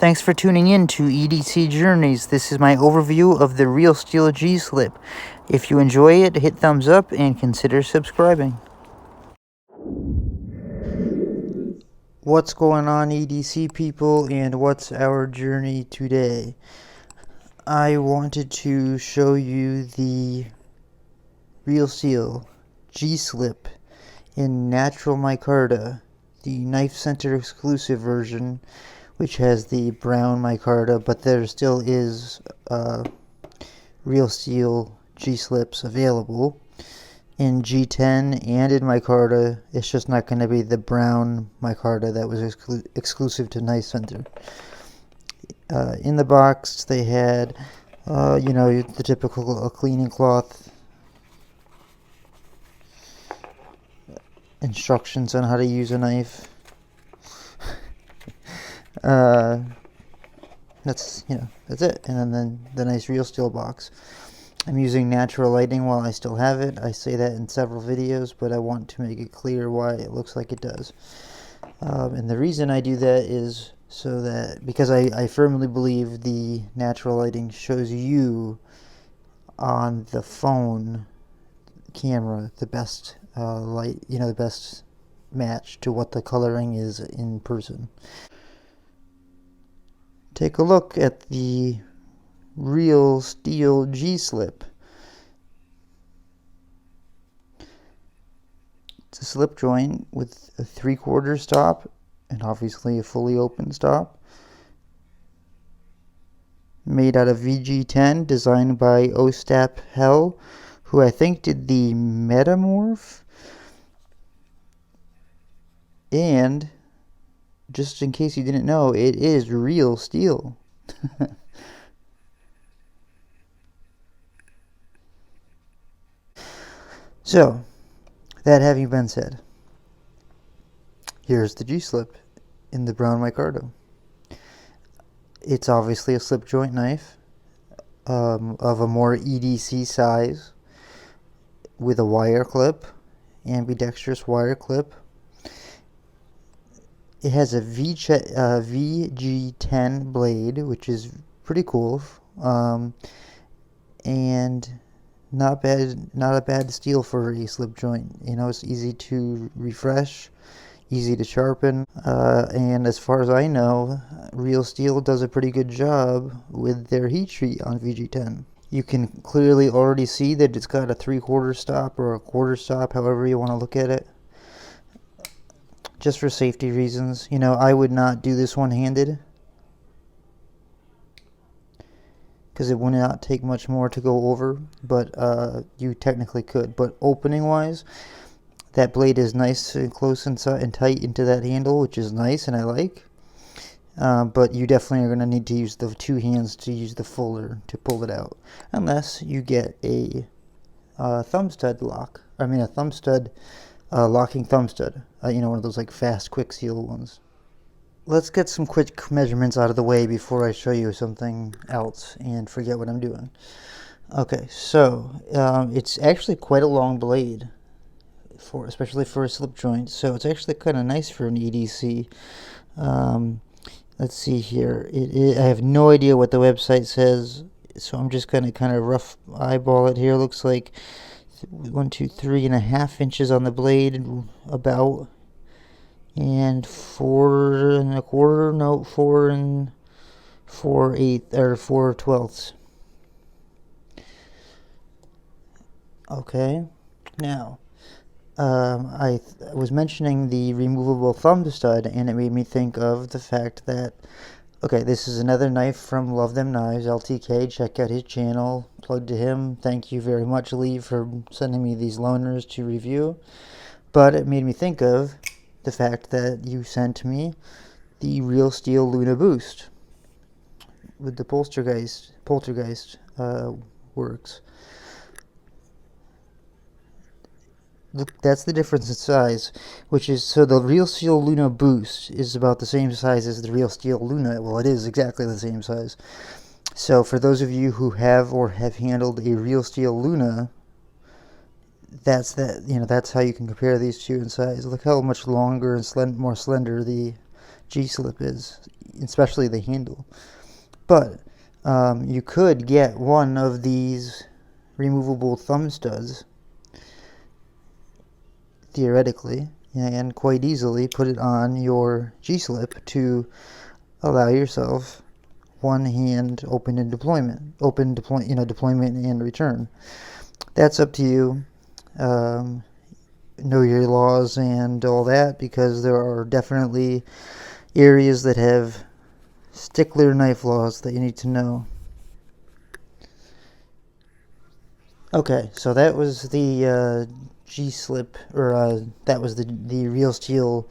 Thanks for tuning in to EDC Journeys. This is my overview of the Real Steel G-Slip. If you enjoy it, hit thumbs up and consider subscribing. What's going on, EDC people, and what's our journey today? I wanted to show you the Real Steel G-Slip in Natural Micarta, the Knife Center exclusive version, which has the brown micarta, but there still is Real Steel G-Slips available in G10 and in micarta. It's just not going to be the brown micarta that was exclusive to Knife Center. In the box, they had, the typical cleaning cloth, instructions on how to use a knife. That's it. And then the nice Real Steel box. I'm using natural lighting while I still have it. I say that in several videos, but I want to make it clear why it looks like it does. And the reason I do that is because I firmly believe the natural lighting shows you on the phone camera the best light, the best match to what the coloring is in person. Take a look at the Real Steel G-Slip. It's a slip joint with a 3/4 stop and obviously a fully open stop. Made out of VG10, designed by Ostap Hell, who I think did the Metamorph. And just in case you didn't know, it is real steel. So, that having been said, here's the G-Slip in the brown micarta. It's obviously a slip joint knife of a more EDC size with a wire clip, ambidextrous wire clip. It has a VG10 blade, which is pretty cool, and not a bad steel for a slip joint. It's easy to refresh, easy to sharpen, and as far as I know, Real Steel does a pretty good job with their heat treat on VG10. You can clearly already see that it's got a 3/4 stop or a 1/4 stop, however you want to look at it. Just for safety reasons, I would not do this one-handed because it would not take much more to go over, but you technically could. But opening-wise, that blade is nice and close and tight into that handle, which is nice and I like. But you definitely are going to need to use the two hands to use the fuller to pull it out, unless you get a thumb stud lock. I mean, a thumb stud. Locking thumb stud, one of those like fast quick seal ones. Let's get some quick measurements out of the way before I show you something else and forget what I'm doing. Okay, so it's actually quite a long blade, especially for a slip joint, so it's actually kind of nice for an EDC. Let's see here. I have no idea what the website says, so I'm just going to kind of rough eyeball it here. Looks like 3.5 inches on the blade, about, and 4 4/12. Okay, now I was mentioning the removable thumb stud, and it made me think of the fact that, okay, this is another knife from Love Them Knives, LTK. Check out his channel. Plug to him. Thank you very much, Lee, for sending me these loaners to review. But it made me think of the fact that you sent me the Real Steel Luna Boost with the poltergeist works. Look, that's the difference in size, so the Real Steel Luna Boost is about the same size as the Real Steel Luna. Well, it is exactly the same size. So for those of you who have or have handled a Real Steel Luna, that's how you can compare these two in size. Look how much longer and more slender the G-slip is, especially the handle. But you could get one of these removable thumb studs, theoretically, and quite easily put it on your G-slip to allow yourself one hand deployment and return. That's up to you. Know your laws and all that, because there are definitely areas that have stickler knife laws that you need to know. Okay, so that was the G-slip, or that was the Real Steel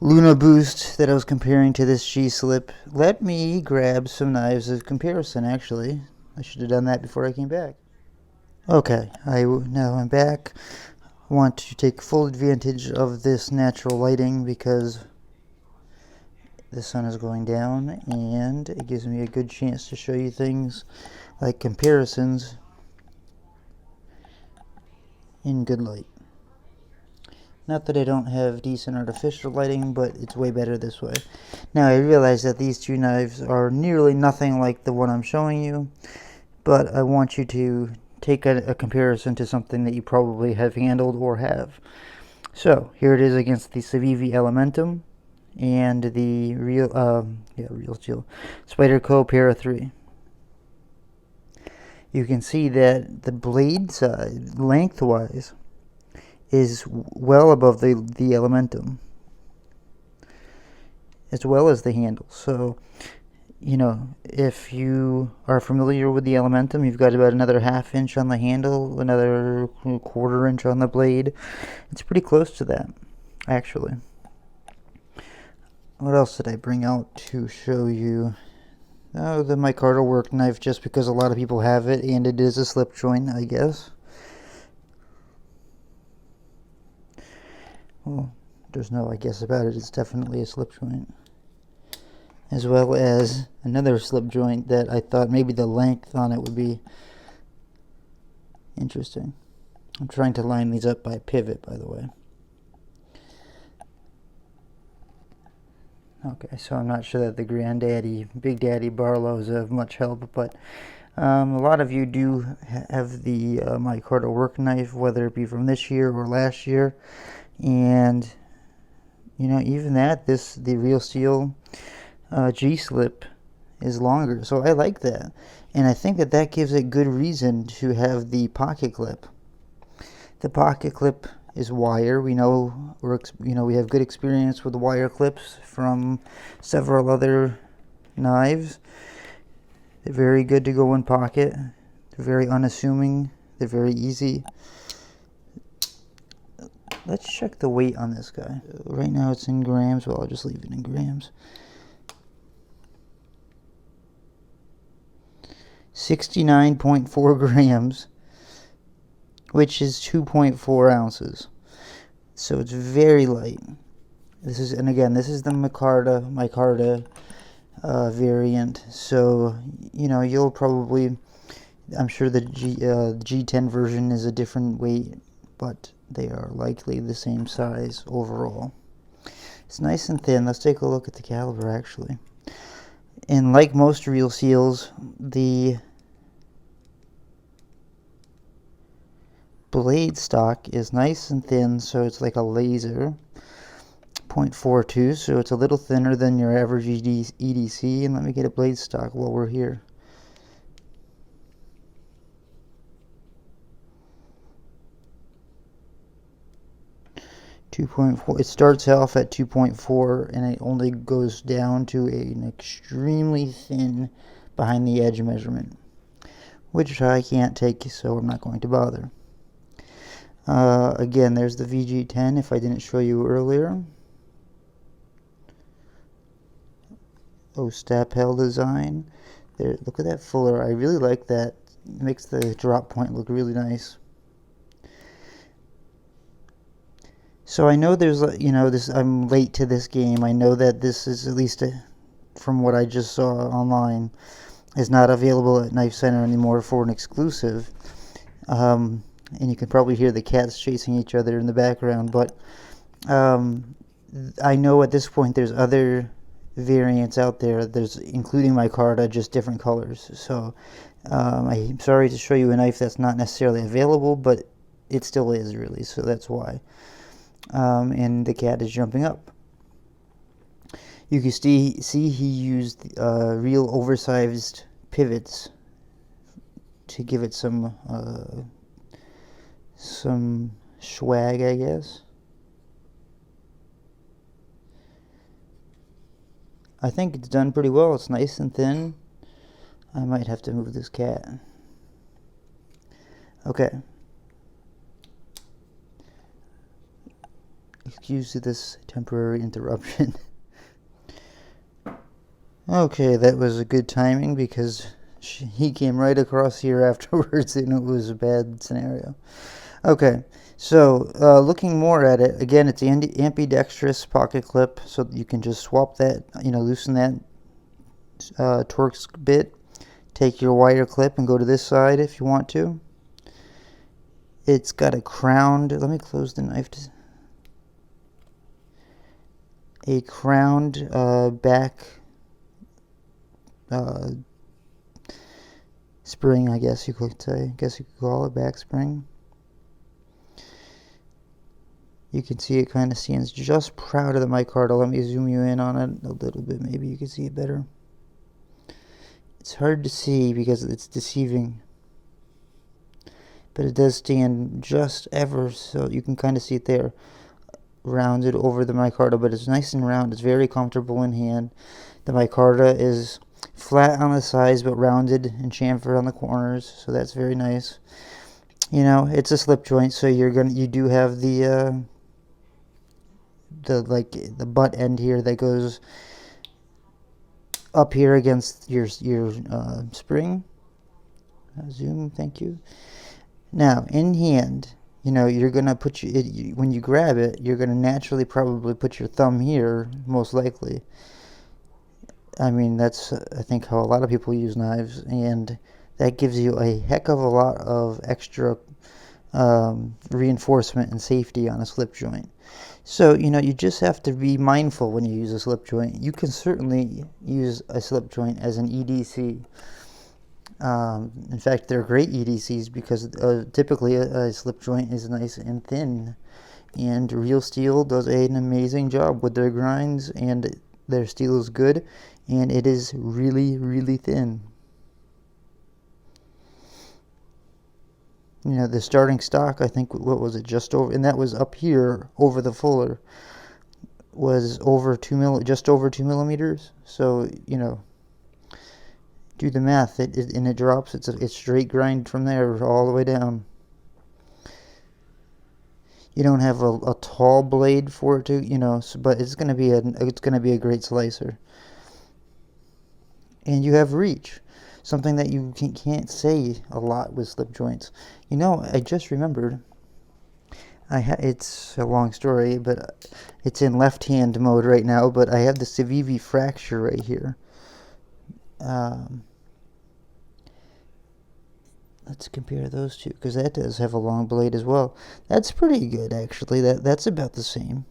Luna Boost that I was comparing to this G-slip. Let me grab some knives of comparison, actually. I should have done that before I came back. Okay, now I'm back. I want to take full advantage of this natural lighting because the sun is going down, and it gives me a good chance to show you things like comparisons in good light. Not that I don't have decent artificial lighting, but it's way better this way. Now I realize that these two knives are nearly nothing like the one I'm showing you, but I want you to take a comparison to something that you probably have handled or have. So here it is against the Civivi Elementum and the Real Steel Spyderco Para 3. You can see that the blade size, lengthwise, is well above the Elementum, as well as the handle. So, if you are familiar with the Elementum, you've got about another ½ inch on the handle, another quarter inch on the blade. It's pretty close to that, actually. What else did I bring out to show you? Oh, the micarta work knife, just because a lot of people have it, and it is a slip joint, I guess. Well, there's no I guess about it. It's definitely a slip joint. As well as another slip joint that I thought maybe the length on it would be interesting. I'm trying to line these up by pivot, by the way. Okay, so I'm not sure that the Big Daddy Barlow's of much help, but a lot of you do have the micarta work knife, whether it be from this year or last year, and even the Real Steel G-slip is longer, so I like that, and I think that gives it good reason to have the pocket clip. The pocket clip is wire. We know we have good experience with the wire clips from several other knives. They're very good to go in pocket. They're very unassuming. They're very easy. Let's check the weight on this guy. Right now it's in grams. Well, I'll just leave it in grams. 69.4 grams, which is 2.4 ounces. So it's very light. This is the micarta variant. So you'll probably, I'm sure the G10 version is a different weight, but they are likely the same size overall. It's nice and thin. Let's take a look at the caliber, actually. And like most Real Steels, the blade stock is nice and thin, so it's like a laser. 0.42, so it's a little thinner than your average EDC. And let me get a blade stock while we're here. It starts off at 2.4, and it only goes down to an extremely thin behind the edge measurement, which I can't take, so I'm not going to bother. Again, there's the VG10 if I didn't show you earlier. Stapel design. There, look at that fuller. I really like that. It makes the drop point look really nice. So I know there's, I'm late to this game. I know that this is, at least from what I just saw online, is not available at Knife Center anymore for an exclusive. And you can probably hear the cats chasing each other in the background. But I know at this point there's other variants out there. There's including micarta, just different colors. So I'm sorry to show you a knife that's not necessarily available, but it still is really. So that's why. And the cat is jumping up. You can see he used real oversized pivots to give it some swag, I guess. I think it's done pretty well. It's nice and thin. I might have to move this cat. Okay. Excuse this temporary interruption. Okay, that was a good timing because he came right across here afterwards and it was a bad scenario. Okay, so looking more at it, again, it's ambidextrous pocket clip, so you can just swap that, loosen that Torx bit, take your wire clip and go to this side if you want to. It's got a crowned, let me close the knife, a crowned back spring, I guess you could say. I guess you could call it back spring. You can see it kind of stands just proud of the micarta. Let me zoom you in on it a little bit. Maybe you can see it better. It's hard to see because it's deceiving. But it does stand just ever so. You can kind of see it there. Rounded over the micarta, but it's nice and round. It's very comfortable in hand. The micarta is flat on the sides but rounded and chamfered on the corners, so that's very nice. It's a slip joint, so you do have the butt end here that goes up here against your spring. Zoom, thank you. Now in hand, you're gonna put when you grab it, you're gonna naturally probably put your thumb here, most likely. I mean, that's I think how a lot of people use knives, and that gives you a heck of a lot of extra reinforcement and safety on a slip joint. So you just have to be mindful when you use a slip joint. You can certainly use a slip joint as an EDC. In fact, they're great EDCs because typically a slip joint is nice and thin, and Real Steel does an amazing job with their grinds, and their steel is good, and it is really, really thin. The starting stock, I think, what was it, just over, and that was up here over the fuller, was over just over 2 millimeters. So do the math. And it drops. It's straight grind from there all the way down. You don't have a tall blade for it to, but it's gonna be a great slicer. And you have reach, something that you can't say a lot with slip joints. I just remembered. It's a long story, but it's in left-hand mode right now. But I have the Civivi fracture right here. Let's compare those two, because that does have a long blade as well. That's pretty good, actually. That's about the same.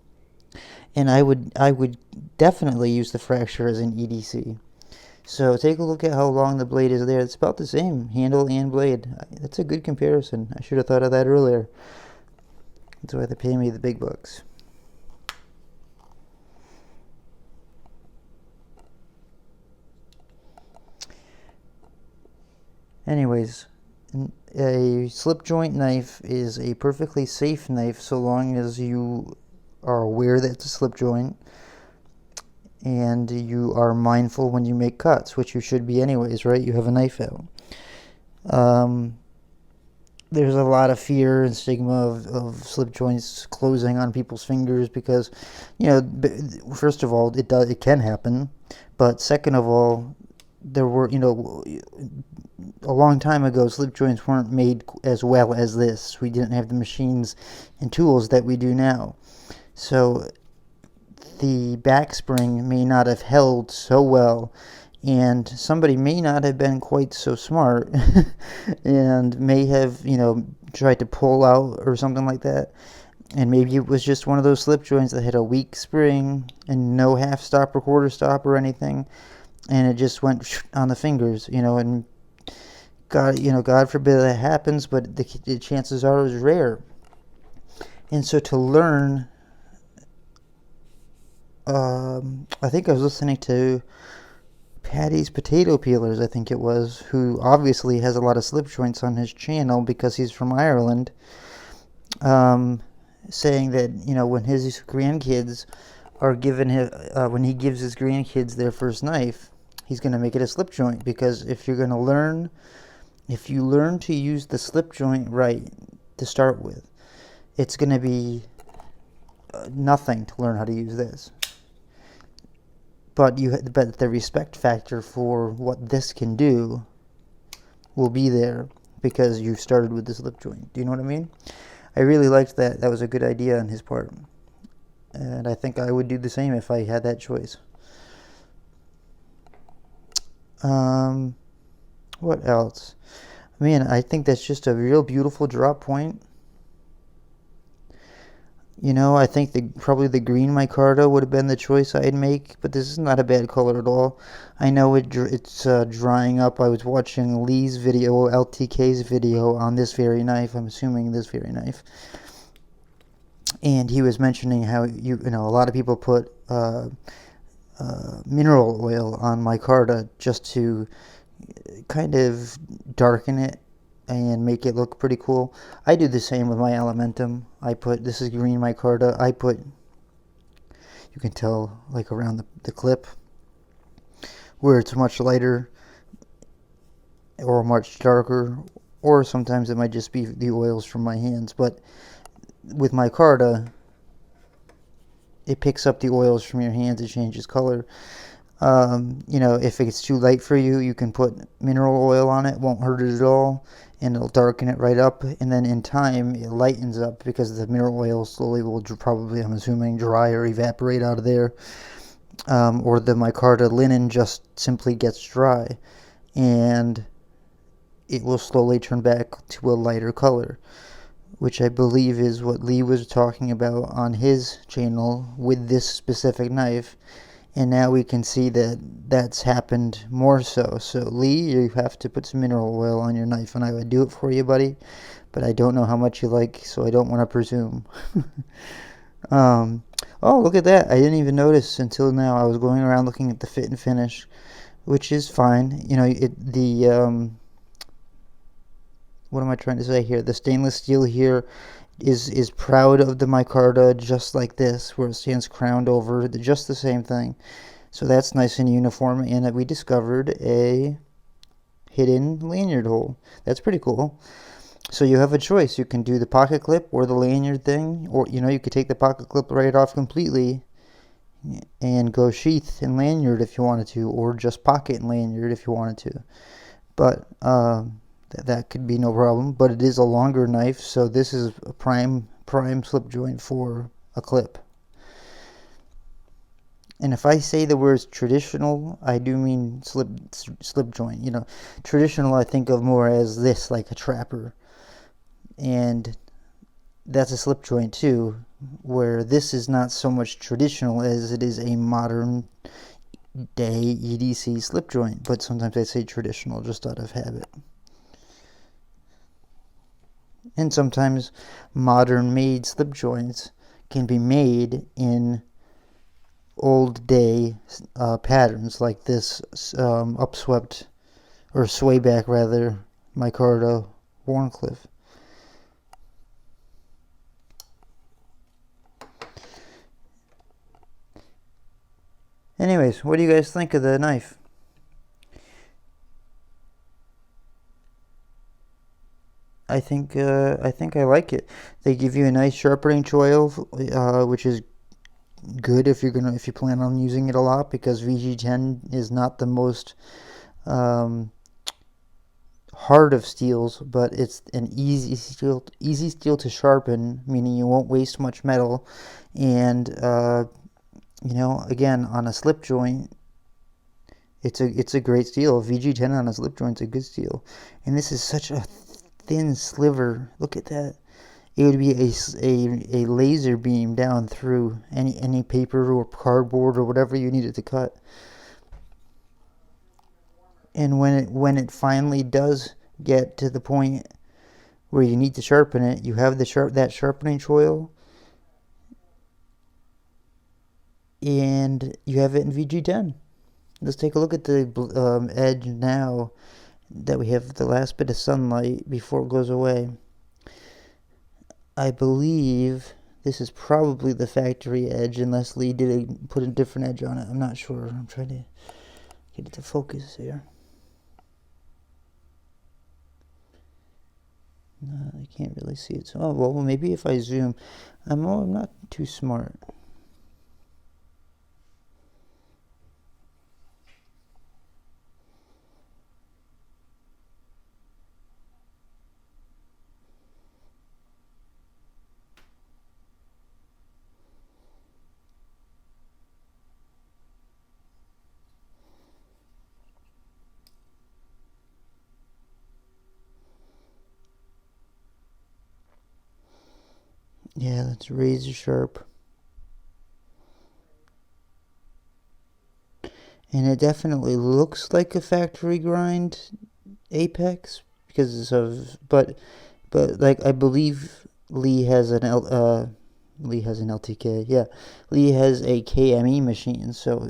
And I would definitely use the fracture as an EDC. So take a look at how long the blade is there. It's about the same, handle and blade. That's a good comparison. I should have thought of that earlier. That's why they pay me the big bucks. Anyways, a slip joint knife is a perfectly safe knife so long as you are aware that it's a slip joint and you are mindful when you make cuts, which you should be anyways, right? You have a knife out. There's a lot of fear and stigma of slip joints closing on people's fingers because, first of all, it can happen, but second of all, there were, a long time ago, slip joints weren't made as well as this. We didn't have the machines and tools that we do now. So the back spring may not have held so well, and somebody may not have been quite so smart and may have, tried to pull out or something like that. And maybe it was just one of those slip joints that had a weak spring and no half stop or quarter stop or anything, and it just went on the fingers, and God forbid that happens, but the chances are it was rare. And so to learn, I think I was listening to Patty's Potato Peelers, I think it was, who obviously has a lot of slip joints on his channel because he's from Ireland, saying that, when his grandkids are given when he gives his grandkids their first knife, he's going to make it a slip joint, because if you learn to use the slip joint right to start with, it's going to be nothing to learn how to use this. But the respect factor for what this can do will be there because you started with the slip joint. Do you know what I mean? I really liked that. That was a good idea on his part. And I think I would do the same if I had that choice. What else? Man, I think that's just a real beautiful drop point. I think probably the green micarta would have been the choice I'd make, but this is not a bad color at all. I know it's drying up. I was watching Lee's video, LTK's video on this very knife. I'm assuming this very knife. And he was mentioning how a lot of people put mineral oil on micarta just to kind of darken it and make it look pretty cool. I do the same with my Elementum. This is green micarta. You can tell like around the clip where it's much lighter or much darker, or sometimes it might just be the oils from my hands. But with micarta, it picks up the oils from your hands. It changes color. If it's too light for you, you can put mineral oil on it. It won't hurt it at all, and it'll darken it right up. And then in time, it lightens up because the mineral oil slowly will probably, I'm assuming, dry or evaporate out of there. Or the micarta linen just simply gets dry, and it will slowly turn back to a lighter color, which I believe is what Lee was talking about on his channel with this specific knife. And now we can see that that's happened more so. So Lee, you have to put some mineral oil on your knife, and I would do it for you, buddy. But I don't know how much you like, so I don't want to presume. Oh, look at that. I didn't even notice until now. I was going around looking at the fit and finish, which is fine. What am I trying to say here? The stainless steel here is proud of the micarta, just like this, where it stands crowned over, just the same thing. So that's nice and uniform, and we discovered a hidden lanyard hole. That's pretty cool. So you have a choice. You can do the pocket clip or the lanyard thing, or you could take the pocket clip right off completely and go sheath and lanyard if you wanted to, or just pocket and lanyard if you wanted to. But that could be no problem, but it is a longer knife, so this is a prime slip joint for a clip. And if I say the words traditional, I do mean slip joint. Traditional I think of more as this, like a trapper, and that's a slip joint too, where this is not so much traditional as it is a modern day EDC slip joint, but sometimes I say traditional just out of habit. And sometimes modern made slip joints can be made in old day patterns, like this upswept, or swayback rather, micarta Warncliffe. Anyways, what do you guys think of the knife? I think I like it. They give you a nice sharpening choil, which is good if you plan on using it a lot, because VG10 is not the most hard of steels, but it's an easy steel to sharpen, meaning you won't waste much metal. And again, on a slip joint, it's a great steel. VG10 on a slip joint's a good steel, and this is such a thin sliver. Look at that. it would be a laser beam down through any paper or cardboard or whatever you needed to cut. And when it finally does get to the point where you need to sharpen it, you have that sharpening choil, and you have it in VG10. Let's take a look at the edge now that we have the last bit of sunlight before it goes away. I believe this is probably the factory edge, unless Lee put a different edge on it. I'm not sure. I'm trying to get it to focus here. No, I can't really see it. So, oh, well, maybe if I zoom. I'm not too smart. Yeah, that's razor sharp. And it definitely looks like a factory grind apex because but like I believe Lee has an LTK. Yeah, Lee has a KME machine, so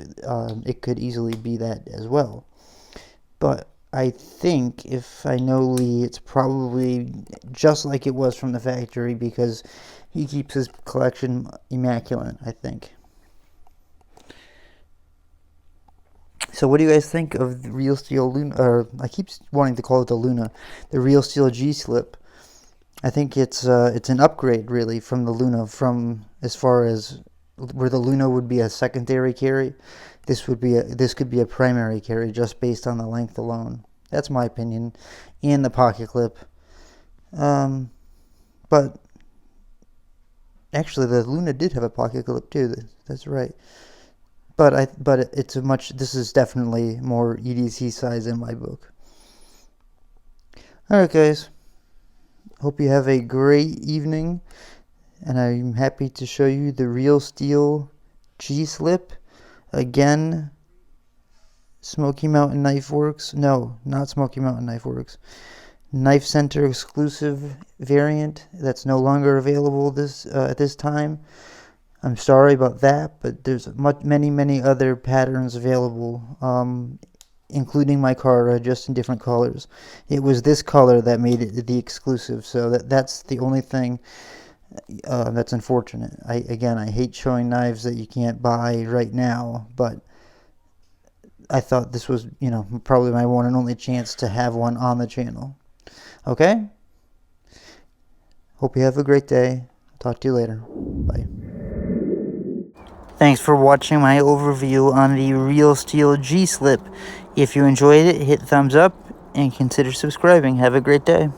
it could easily be that as well. But I think if I know Lee, it's probably just like it was from the factory because he keeps his collection immaculate, I think. So what do you guys think of the Real Steel Luna, or I keep wanting to call it the Luna, the Real Steel G-Slip? I think it's an upgrade really from the Luna, from as far as where the Luna would be a secondary carry, this could be a primary carry just based on the length alone. That's my opinion, and the pocket clip. But actually the Luna did have a pocket clip too. That's right. But this is definitely more EDC size in my book. Alright guys, hope you have a great evening, and I'm happy to show you the Real Steel G-Slip. Again, Smoky Mountain Knife Works, no, not Smoky Mountain Knife Works, Knife Center exclusive variant that's no longer available at this time. I'm sorry about that, but there's many other patterns available, including micarta, just in different colors. It was this color that made it the exclusive, so that's the only thing that's unfortunate. I hate showing knives that you can't buy right now, but I thought this was, probably my one and only chance to have one on the channel. Okay? Hope you have a great day. Talk to you later. Bye. Thanks for watching my overview on the Real Steel G-Slip. If you enjoyed it, hit thumbs up and consider subscribing. Have a great day.